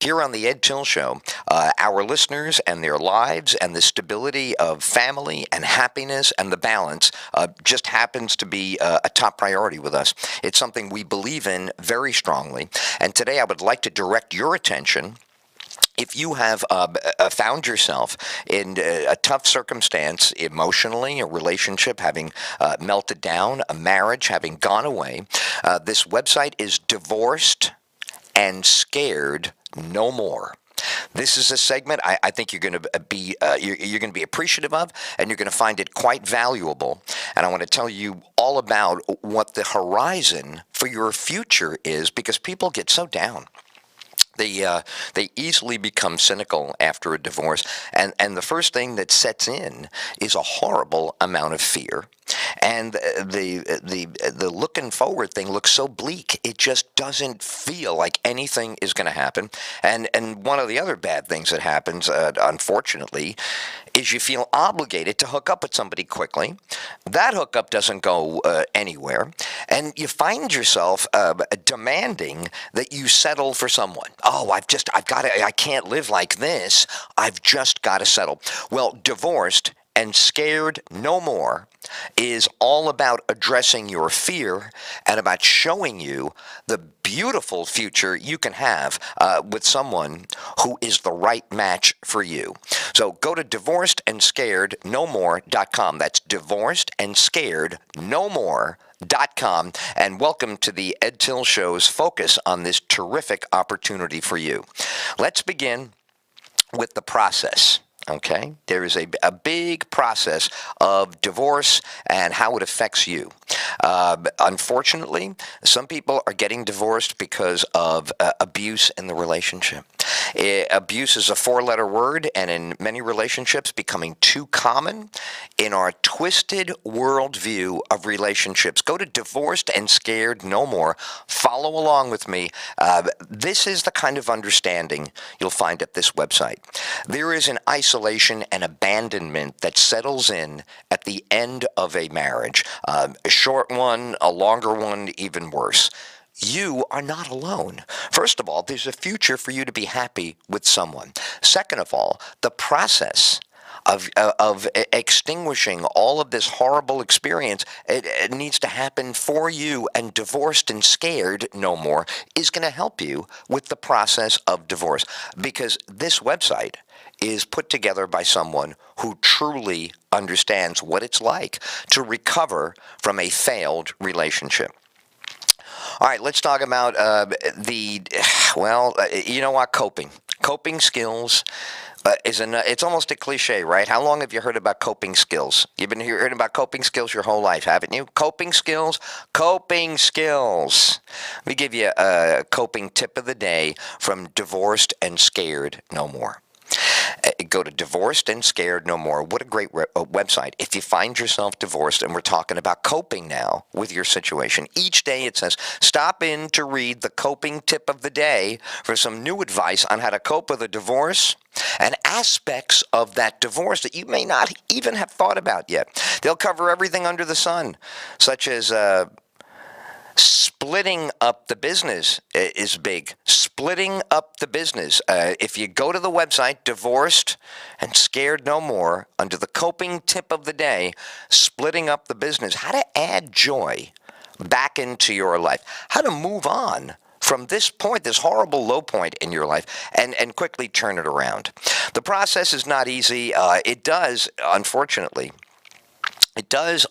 Here on the Ed Till Show, our listeners and their lives and the stability of family and happiness and the balance just happens to be a top priority with us. It's something we believe in very strongly. And today I would like to direct your attention. If you have found yourself in a tough circumstance emotionally, a relationship having melted down, a marriage having gone away, this website is Divorced and Scared No More. This is a segment I think you're going to be you're going to be appreciative of, and you're going to find it quite valuable. And I want to tell you all about what the horizon for your future is, because people get so down. They easily become cynical after a divorce, and the first thing that sets in is a horrible amount of fear, and the looking forward thing looks so bleak. It just doesn't feel like anything is going to happen. And one of the other bad things that happens, unfortunately, is you feel obligated to hook up with somebody quickly. That hookup doesn't go anywhere, and you find yourself demanding that you settle for someone. Oh, I can't live like this. I've just got to settle. Well, Divorced and Scared No More is all about addressing your fear and about showing you the beautiful future you can have with someone who is the right match for you. So go to divorcedandscarednomore.com. That's divorcedandscarednomore.com, and welcome to the Ed Till Show's focus on this terrific opportunity for you. Let's begin with the process. Okay, there is a big process of divorce and how it affects you. Unfortunately, some people are getting divorced because of abuse in the relationship. Abuse is a four-letter word, and in many relationships becoming too common in our twisted worldview of relationships. Go to Divorced and Scared No More. Follow along with me. This is the kind of understanding you'll find at this website. There is an isolation and abandonment that settles in at the end of a marriage. A short one, a longer one, even worse. You are not alone. First of all, there's a future for you to be happy with someone. Second of all, the process of extinguishing all of this horrible experience, it needs to happen for you, and Divorced and Scared No More is going to help you with the process of divorce, because this website is put together by someone who truly understands what it's like to recover from a failed relationship. All right, let's talk about coping. Coping skills it's almost a cliche, right? How long have you heard about coping skills? You've been hearing about coping skills your whole life, haven't you? Coping skills. Let me give you a coping tip of the day from Divorced and Scared No More. Go to Divorced and Scared No More. What a great website. If you find yourself divorced, and we're talking about coping now with your situation, each day it says, stop in to read the coping tip of the day for some new advice on how to cope with a divorce and aspects of that divorce that you may not even have thought about yet. They'll cover everything under the sun, such as splitting up the business is big. Splitting up the business. If you go to the website, Divorced and Scared No More, under the coping tip of the day, splitting up the business, how to add joy back into your life, how to move on from this point, this horrible low point in your life, and quickly turn it around. The process is not easy. It does,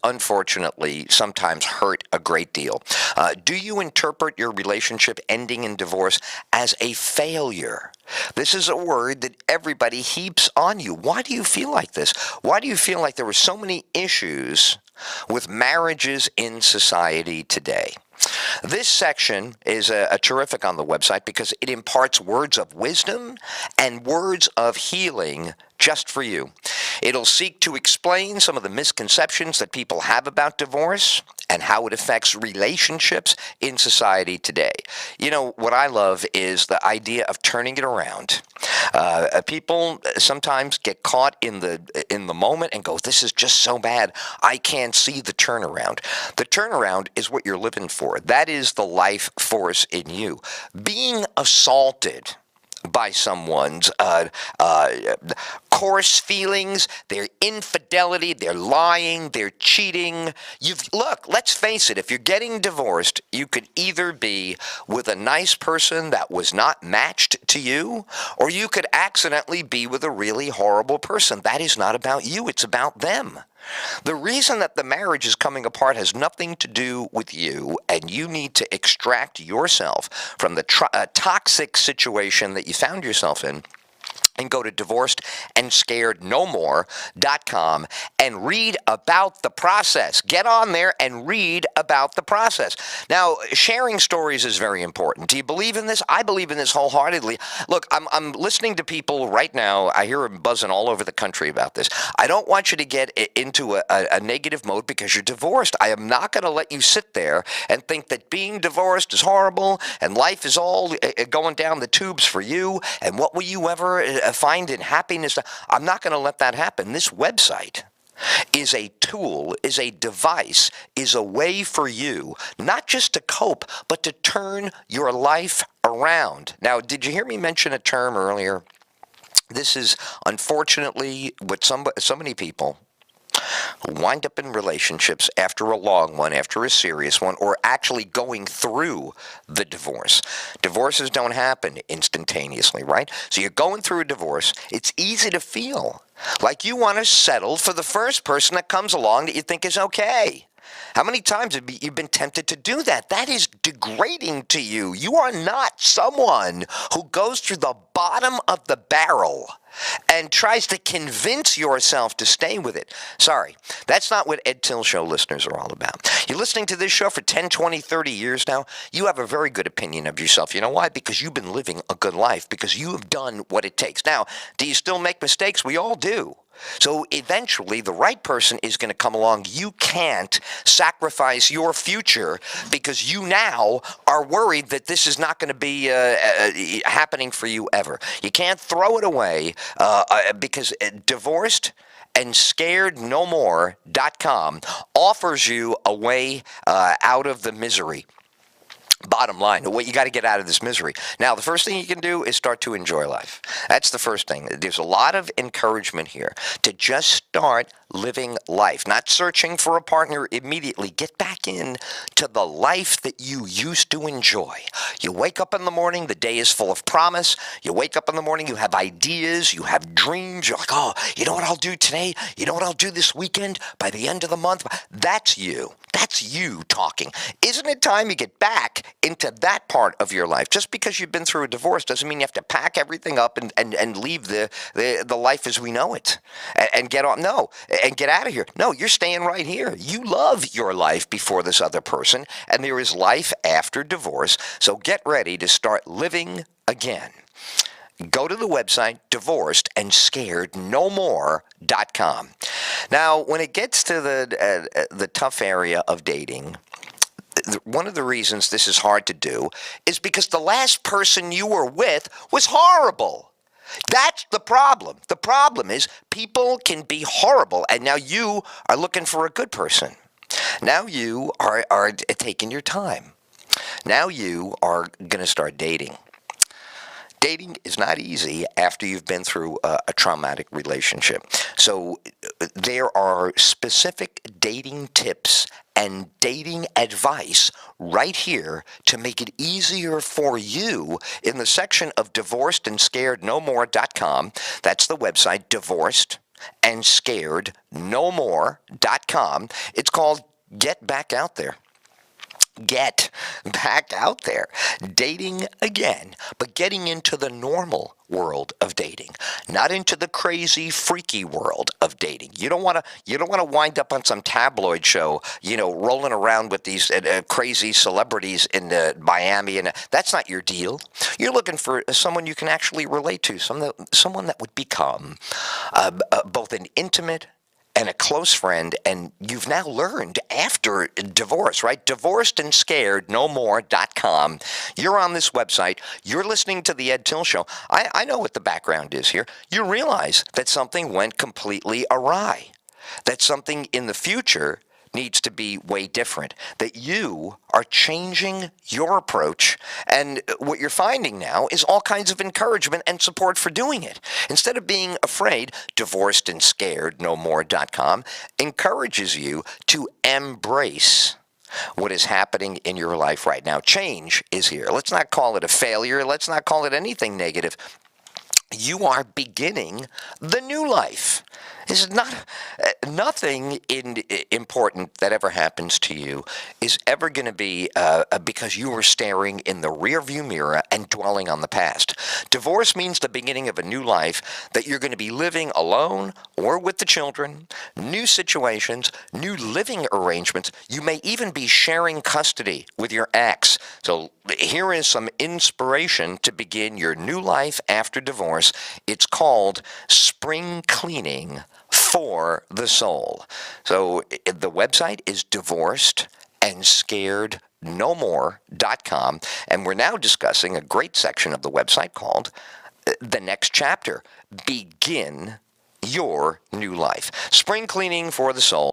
unfortunately, sometimes hurt a great deal. Do you interpret your relationship ending in divorce as a failure? This is a word that everybody heaps on you. Why do you feel like this? Why do you feel like there were so many issues with marriages in society today? This section is a terrific on the website because it imparts words of wisdom and words of healing just for you. It'll seek to explain some of the misconceptions that people have about divorce and how it affects relationships in society today. You know, what I love is the idea of turning it around. People sometimes get caught in the moment and go, this is just so bad, I can't see the turnaround. The turnaround is what you're living for. That is the life force in you. Being assaulted by someone's coarse feelings, their infidelity, their lying, their cheating. Look, let's face it, if you're getting divorced, you could either be with a nice person that was not matched to you, or you could accidentally be with a really horrible person. That is not about you, it's about them. The reason that the marriage is coming apart has nothing to do with you, and you need to extract yourself from the toxic situation that you found yourself in, and go to divorcedandscarednomore.com and read about the process. Get on there and read about the process. Now, sharing stories is very important. Do you believe in this? I believe in this wholeheartedly. Look, I'm listening to people right now. I hear them buzzing all over the country about this. I don't want you to get into a negative mode because you're divorced. I am not going to let you sit there and think that being divorced is horrible and life is all going down the tubes for you, and what will you ever find in happiness. I'm not going to let that happen. This website is a tool, is a device, is a way for you not just to cope, but to turn your life around. Now, did you hear me mention a term earlier? This is unfortunately what so many people wind up in relationships after a long one, after a serious one, or actually going through the divorce. Divorces don't happen instantaneously, right? So you're going through a divorce. It's easy to feel like you want to settle for the first person that comes along that you think is okay. How many times have you been tempted to do that? That is degrading to you. You are not someone who goes through the bottom of the barrel and tries to convince yourself to stay with it. Sorry, that's not what Ed Tyll Show listeners are all about. You're listening to this show for 10, 20, 30 years now. You have a very good opinion of yourself. You know why? Because you've been living a good life, because you have done what it takes. Now, do you still make mistakes? We all do. So eventually, the right person is going to come along. You can't sacrifice your future because you now are worried that this is not going to be happening for you ever. You can't throw it away because divorced and scarednomore.com offers you a way out of the misery. Bottom line, what you got to get out of this misery. Now, the first thing you can do is start to enjoy life. That's the first thing. There's a lot of encouragement here to just start living life, not searching for a partner immediately. Get back in to the life that you used to enjoy. You wake up in the morning, the day is full of promise. You wake up in the morning, you have ideas, you have dreams. You're like, oh, you know what I'll do today? You know what I'll do this weekend? By the end of the month? That's you. That's you talking. Isn't it time you get back into that part of your life? Just because you've been through a divorce doesn't mean you have to pack everything up and leave the life as we know it and get on. No, and get out of here. No, you're staying right here. You love your life before this other person, and there is life after divorce. So get ready to start living again. Go to the website divorcedandscarednomore.com. Now, when it gets to the tough area of dating, one of the reasons this is hard to do is because the last person you were with was horrible. That's the problem. The problem is people can be horrible, and now you are looking for a good person. Now you are taking your time. Now you are going to start dating. Dating is not easy after you've been through a traumatic relationship. So there are specific dating tips and dating advice right here to make it easier for you in the section of divorcedandscarednomore.com. That's the website, divorcedandscarednomore.com. It's called Get Back Out There. Get back out there, dating again, but getting into the normal world of dating, not into the crazy, freaky world of dating. You don't want to wind up on some tabloid show, rolling around with these crazy celebrities in Miami, and that's not your deal. You're looking for someone you can actually relate to, someone that would become both an intimate and a close friend, and you've now learned after divorce, right? Divorcedandscarednomore.com. You're on this website. You're listening to the Ed Tyll Show. I know what the background is here. You realize that something went completely awry, that something in the future needs to be way different, that you are changing your approach, and what you're finding now is all kinds of encouragement and support for doing it. Instead of being afraid, divorcedandscarednomore.com encourages you to embrace what is happening in your life right now. Change is here. Let's not call it a failure. Let's not call it anything negative. You are beginning the new life. This is not nothing important that ever happens to you is ever going to be because you were staring in the rearview mirror and dwelling on the past. Divorce means the beginning of a new life that you're going to be living alone or with the children, new situations, new living arrangements. You may even be sharing custody with your ex. So here is some inspiration to begin your new life after divorce. It's called Spring Cleaning for the Soul. So the website is divorcedandscarednomore.com, and we're now discussing a great section of the website called The Next Chapter. Begin your new life. Spring Cleaning for the Soul.